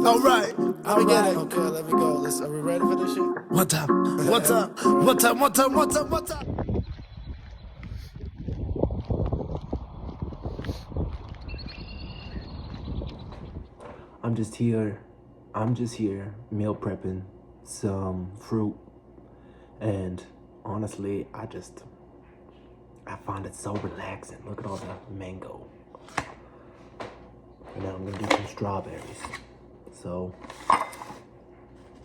Alright, let me get it. Okay, let me go. Are we ready for this shit? One time, one time, one time, one time, one time, one time. I'm just here meal prepping some fruit, and honestly, I find it so relaxing. Look at all the mango. And now I'm gonna do some strawberries. So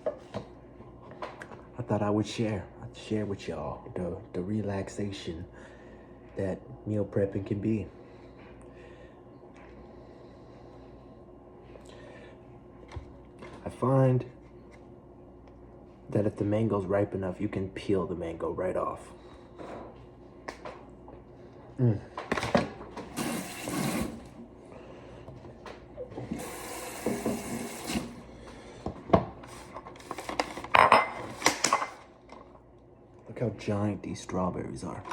I thought I'd share with y'all the relaxation that meal prepping can be. I find that if the mango's ripe enough, you can peel the mango right off. Look how giant these strawberries are.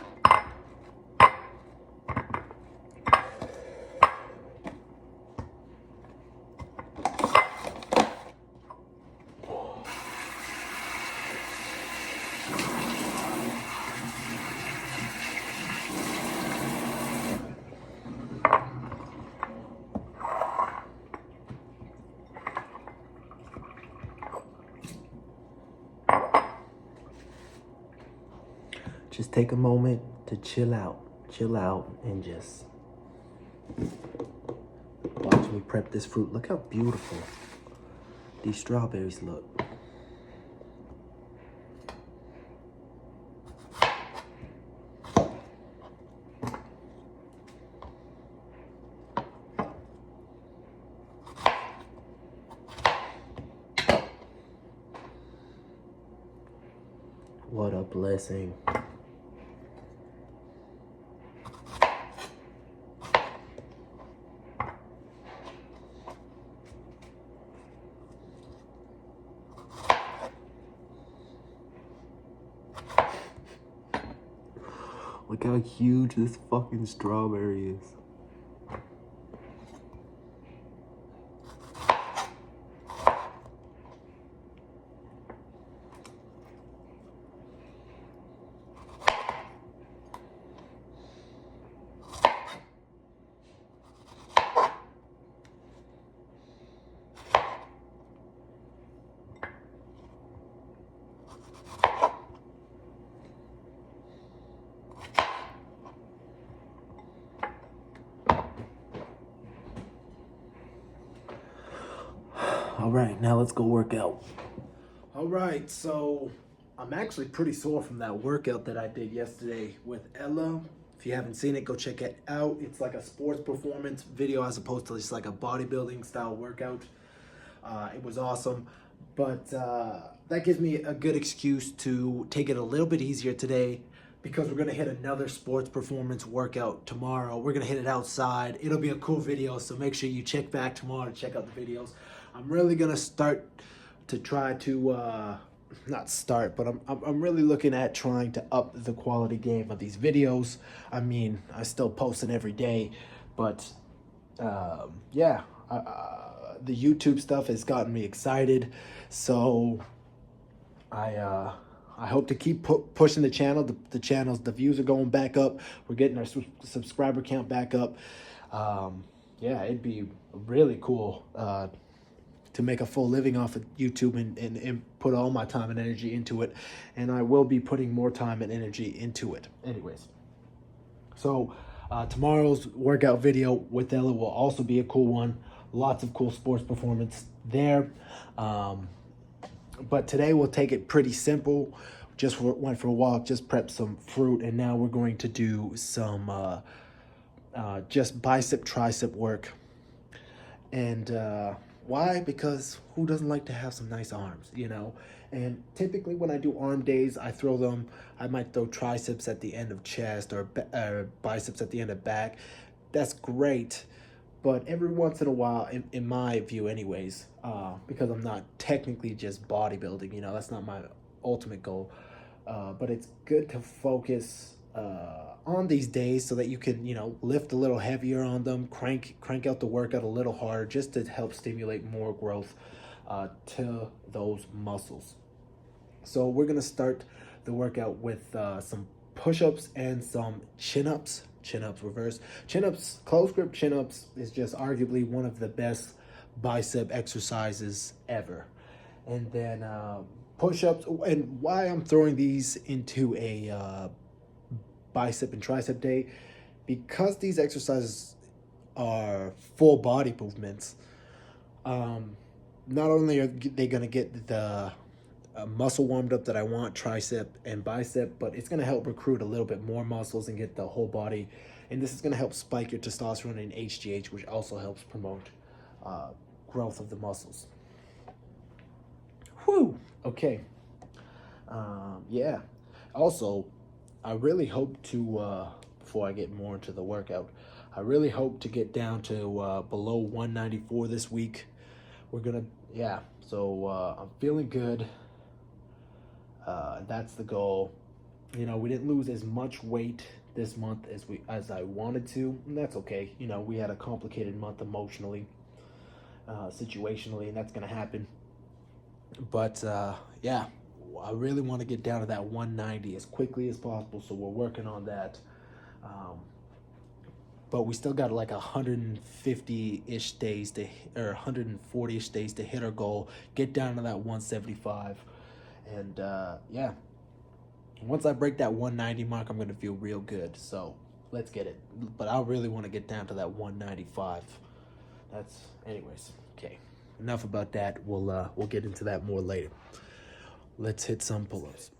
Just take a moment to chill out, and just watch me prep this fruit. Look how beautiful these strawberries look. What a blessing. Look how huge this fucking strawberry is. All right, now let's go work out. All right, so I'm actually pretty sore from that workout that I did yesterday with Ella. If you haven't seen it, go check it out. It's like a sports performance video as opposed to just like a bodybuilding style workout. It was awesome, but that gives me a good excuse to take it a little bit easier today, because we're gonna hit another sports performance workout tomorrow. We're gonna hit it outside. It'll be a cool video, so make sure you check back tomorrow to check out the videos. I'm really gonna start to try to not start, but I'm really looking at trying to up the quality game of these videos. I mean, I still post it every day, but yeah, the YouTube stuff has gotten me excited, so I hope to keep pushing the channel. The views are going back up. We're getting our subscriber count back up. Yeah, it'd be really cool to make a full living off of YouTube and put all my time and energy into it. And I will be putting more time and energy into it. Anyways, so tomorrow's workout video with Ella will also be a cool one. Lots of cool sports performance there. But today we'll take it pretty simple. Just went for a walk, just prepped some fruit, and now we're going to do some just bicep, tricep work. And why? Because who doesn't like to have some nice arms, you know? And typically when I do arm days, I might throw triceps at the end of chest or biceps at the end of back. That's great. But every once in a while, in my view anyways, because I'm not technically just bodybuilding, you know, that's not my ultimate goal. But it's good to focus on these days, so that you can, lift a little heavier on them, crank out the workout a little harder, just to help stimulate more growth to those muscles. So we're gonna start the workout with some push-ups and some chin-ups. Chin-ups reverse. Chin-ups, close grip chin-ups is just arguably one of the best bicep exercises ever. And then push-ups, and why I'm throwing these into a bicep and tricep day, because these exercises are full body movements. Not only are they going to get the muscle warmed up that I want, tricep and bicep, but it's going to help recruit a little bit more muscles and get the whole body. And this is going to help spike your testosterone and HGH, which also helps promote growth of the muscles. Whew. Okay. Yeah. Also, I really hope to, before I get more into the workout, I really hope to get down to below 194 this week. We're gonna, yeah, so I'm feeling good. That's the goal. We didn't lose as much weight this month as I wanted to, and that's okay. We had a complicated month emotionally, situationally, and that's gonna happen. But yeah, I really want to get down to that 190 as quickly as possible, so we're working on that. But we still got like 150-ish days or 140-ish days to hit our goal, get down to that 175. And yeah, once I break that 190 mark, I'm going to feel real good. So let's get it. But I really want to get down to that 195. Anyways, okay. Enough about that. We'll get into that more later. Let's hit some pull-ups.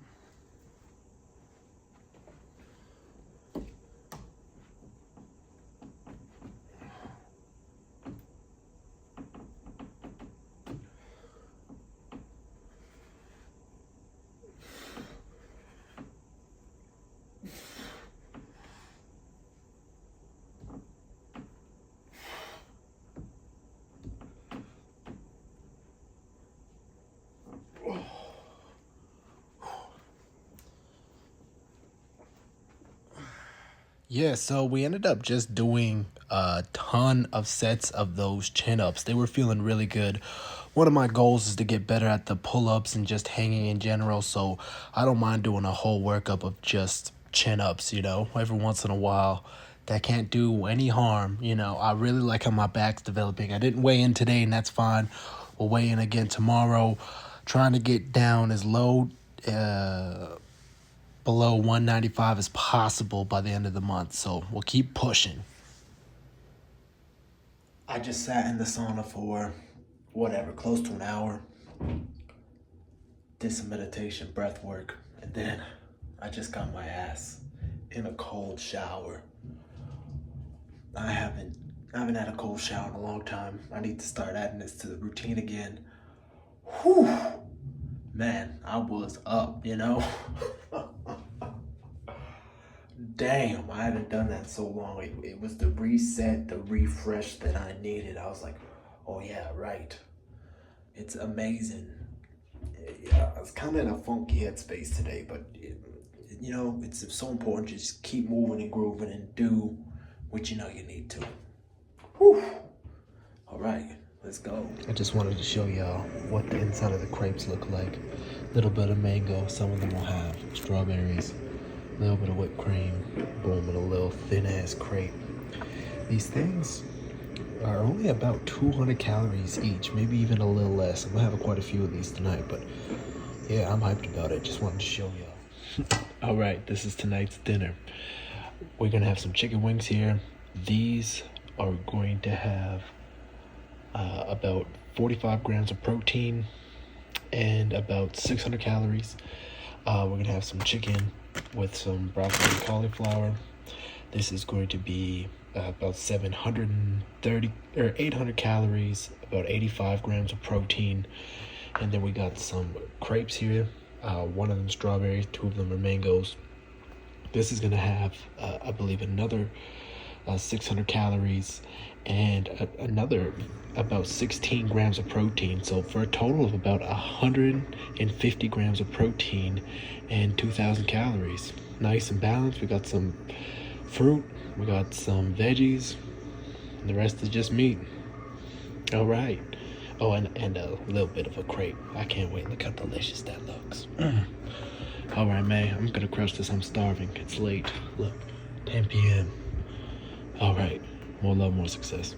Yeah, so we ended up just doing a ton of sets of those chin-ups. They were feeling really good. One of my goals is to get better at the pull-ups and just hanging in general, so I don't mind doing a whole workup of just chin-ups, every once in a while. That can't do any harm, I really like how my back's developing. I didn't weigh in today, and that's fine. We'll weigh in again tomorrow. Trying to get down as low below 195 as possible by the end of the month, so we'll keep pushing. I just sat in the sauna for close to an hour. Did some meditation, breath work, and then I just got my ass in a cold shower. I haven't had a cold shower in a long time. I need to start adding this to the routine again. Whew. Man, I was up, Damn, I haven't done that in so long. It was the reset, the refresh that I needed. I was like, oh yeah, right. It's amazing. Yeah, I was kind of in a funky headspace today, but it's so important to just keep moving and grooving and do what you need to. Whew. All right, let's go. I just wanted to show y'all what the inside of the crepes look like. A little bit of mango, some of them will have strawberries, a little bit of whipped cream, boom, and a little thin-ass crepe. These things are only about 200 calories each, maybe even a little less. I'm gonna have quite a few of these tonight, but yeah, I'm hyped about it. Just wanted to show y'all. All right, this is tonight's dinner. We're gonna have some chicken wings here. These are going to have about 45 grams of protein and about 600 calories. We're gonna have some chicken with some broccoli and cauliflower. This is going to be about 730 or 800 calories, about 85 grams of protein. And then we got some crepes here. One of them strawberries, two of them are mangoes. This is gonna have, I believe, another 600 calories, and another about 16 grams of protein. So for a total of about 150 grams of protein and 2,000 calories. Nice and balanced. We got some fruit, we got some veggies, and the rest is just meat. All right. Oh, and a little bit of a crepe. I can't wait. Look how delicious that looks. All right, man. I'm gonna crush this. I'm starving. It's late. Look, 10 p.m. All right. More love, more success.